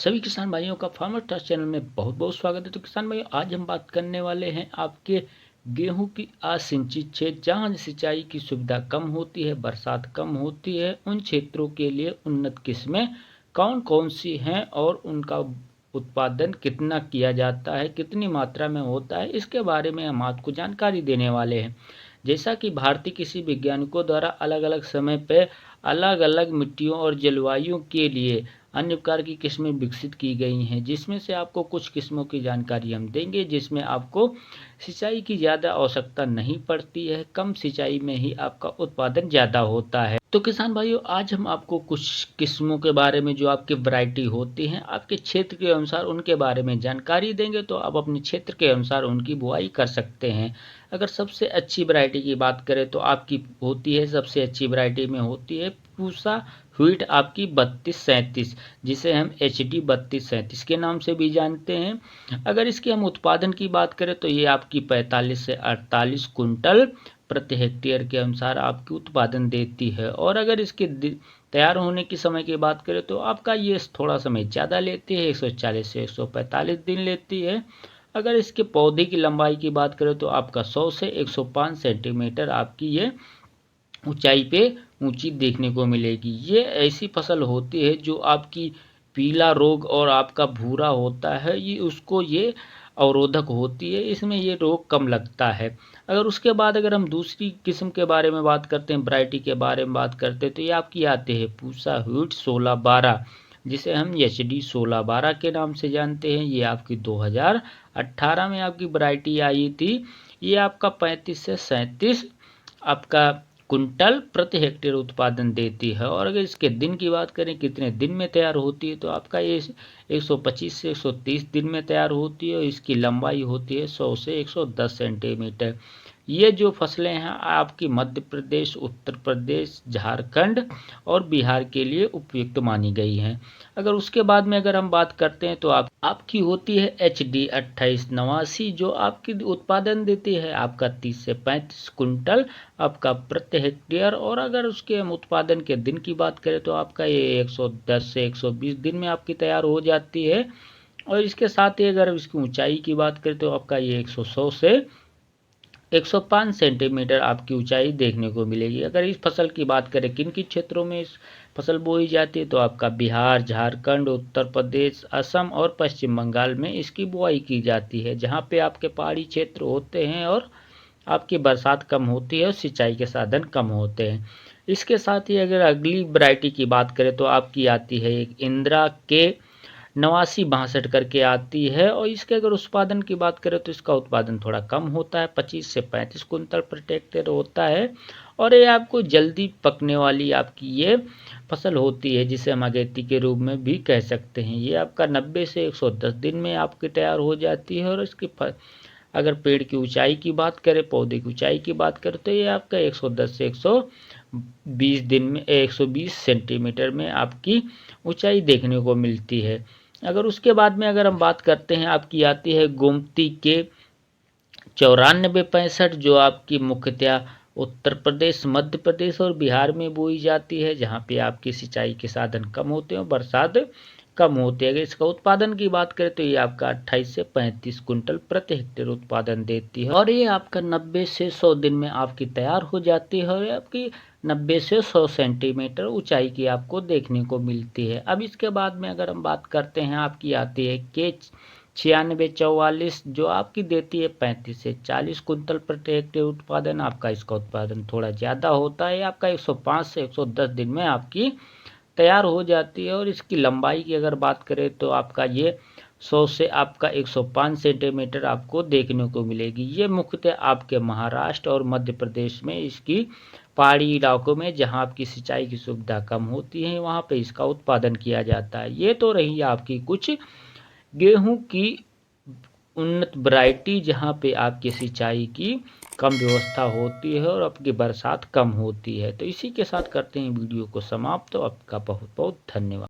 सभी किसान भाइयों का फार्मर ट्रस्ट चैनल में बहुत बहुत स्वागत है। तो किसान भाइयों, आज हम बात करने वाले हैं आपके गेहूं की असिंचित क्षेत्र जहां सिंचाई की सुविधा कम होती है, बरसात कम होती है, उन क्षेत्रों के लिए उन्नत किस्में कौन कौन सी हैं और उनका उत्पादन कितना किया जाता है, कितनी मात्रा में होता है, इसके बारे में हम आपको जानकारी देने वाले हैं। जैसा कि भारतीय कृषि वैज्ञानिकों द्वारा अलग अलग समय पर अलग अलग मिट्टियों और जलवायु के लिए अन्य प्रकार की किस्में विकसित की गई हैं, जिसमें से आपको कुछ किस्मों की जानकारी हम देंगे जिसमें आपको सिंचाई की ज़्यादा आवश्यकता नहीं पड़ती है, कम सिंचाई में ही आपका उत्पादन ज़्यादा होता है। तो किसान भाइयों, आज हम आपको कुछ किस्मों के बारे में जो आपकी वैरायटी होती हैं आपके क्षेत्र के अनुसार उनके बारे में जानकारी देंगे, तो आप अपने क्षेत्र के अनुसार उनकी बुआई कर सकते हैं। अगर सबसे अच्छी वैरायटी की बात करें तो आपकी होती है, सबसे अच्छी वैरायटी में होती है पूसा व्हीट आपकी 3237, जिसे हम HD 3237 के नाम से भी जानते हैं। अगर इसके हम उत्पादन की बात करें तो ये आपकी 45 से 48 कुंटल प्रति हेक्टेयर के अनुसार आपकी उत्पादन देती है। और अगर इसके तैयार होने की समय की बात करें तो आपका ये थोड़ा समय ज़्यादा लेती है, 140 से 145 दिन लेती है। अगर इसके पौधे की लंबाई की बात करें तो आपका 100 से 105 सेंटीमीटर आपकी ये ऊंचाई पे ऊंची देखने को मिलेगी। ये ऐसी फसल होती है जो आपकी पीला रोग और आपका भूरा होता है, ये अवरोधक होती है, इसमें ये रोग कम लगता है। अगर उसके बाद अगर हम दूसरी किस्म के बारे में बात करते हैं, वैरायटी के बारे में बात करते हैं, तो ये आपकी आते हैं पूसा व्हीट 1612, जिसे हम HD 1612 के नाम से जानते हैं। ये आपकी 2018 में आपकी वैरायटी आई थी। ये आपका 35 से 37 आपका कुंटल प्रति हेक्टेयर उत्पादन देती है। और अगर इसके दिन की बात करें कितने दिन में तैयार होती है, तो आपका ये 125 से 130 दिन में तैयार होती है और इसकी लंबाई होती है 100 से 110 सेंटीमीटर। ये जो फसलें हैं आपकी मध्य प्रदेश, उत्तर प्रदेश, झारखंड और बिहार के लिए उपयुक्त मानी गई हैं। अगर उसके बाद में अगर हम बात करते हैं तो आपकी होती है HD 2889, जो आपकी उत्पादन देती है आपका 30 से 35 कुंटल आपका प्रति हेक्टेयर। और अगर उसके हम उत्पादन के दिन की बात करें तो आपका ये 110 से 120 दिन में आपकी तैयार हो जाती है। और इसके साथ ही अगर इसकी ऊंचाई की बात करें तो आपका ये 100 से 105 सेंटीमीटर आपकी ऊंचाई देखने को मिलेगी। अगर इस फसल की बात करें किन किन क्षेत्रों में इस फसल बोई जाती है, तो आपका बिहार, झारखंड, उत्तर प्रदेश, असम और पश्चिम बंगाल में इसकी बुआई की जाती है, जहां पे आपके पहाड़ी क्षेत्र होते हैं और आपकी बरसात कम होती है और सिंचाई के साधन कम होते हैं। इसके साथ ही अगर अगली वैरायटी की बात करें तो आपकी आती है एक इंदिरा के 8962 करके आती है। और इसके अगर उत्पादन की बात करें तो इसका उत्पादन थोड़ा कम होता है, 25 से 35 कुंटल प्रति हेक्टेयर होता है। और ये आपको जल्दी पकने वाली आपकी ये फसल होती है, जिसे हम अगेती के रूप में भी कह सकते हैं। ये आपका 90 से 110 दिन में आपकी तैयार हो जाती है। और इसकी अगर पेड़ की ऊंचाई की बात करें, पौधे की ऊंचाई की बात करें, तो ये आपका 110 से 120 दिन में 120 सेंटीमीटर में आपकी ऊंचाई देखने को मिलती है। अगर उसके बाद में अगर हम बात करते हैं, आपकी आती है गोमती के 9465, जो आपकी मुख्यतः उत्तर प्रदेश, मध्य प्रदेश और बिहार में बोई जाती है, जहां पे आपकी सिंचाई के साधन कम होते हैं, बरसात कम होती है। अगर इसका उत्पादन की बात करें तो ये आपका 28 से 35 कुंटल प्रति हेक्टेयर उत्पादन देती है। और ये आपका 90 से 100 दिन में आपकी तैयार हो जाती है और आपकी 90 से 100 सेंटीमीटर ऊंचाई की आपको देखने को मिलती है। अब इसके बाद में अगर हम बात करते हैं, आपकी आती है के 9644, जो आपकी देती है 35 से 40 कुंटल प्रति हेक्टेयर उत्पादन। आपका इसका उत्पादन थोड़ा ज़्यादा होता है, आपका 105 से 110 दिन में आपकी तैयार हो जाती है। और इसकी लंबाई की अगर बात करें तो आपका ये 100 से आपका 105 सेंटीमीटर आपको देखने को मिलेगी। ये मुख्यतः आपके महाराष्ट्र और मध्य प्रदेश में इसकी पहाड़ी इलाकों में, जहां आपकी सिंचाई की सुविधा कम होती है, वहां पे इसका उत्पादन किया जाता है। ये तो रही आपकी कुछ गेहूं की उन्नत वैरायटी, जहां पे आपकी सिंचाई की कम व्यवस्था होती है और आपकी बरसात कम होती है। तो इसी के साथ करते हैं वीडियो को समाप्त। तो आपका बहुत बहुत धन्यवाद।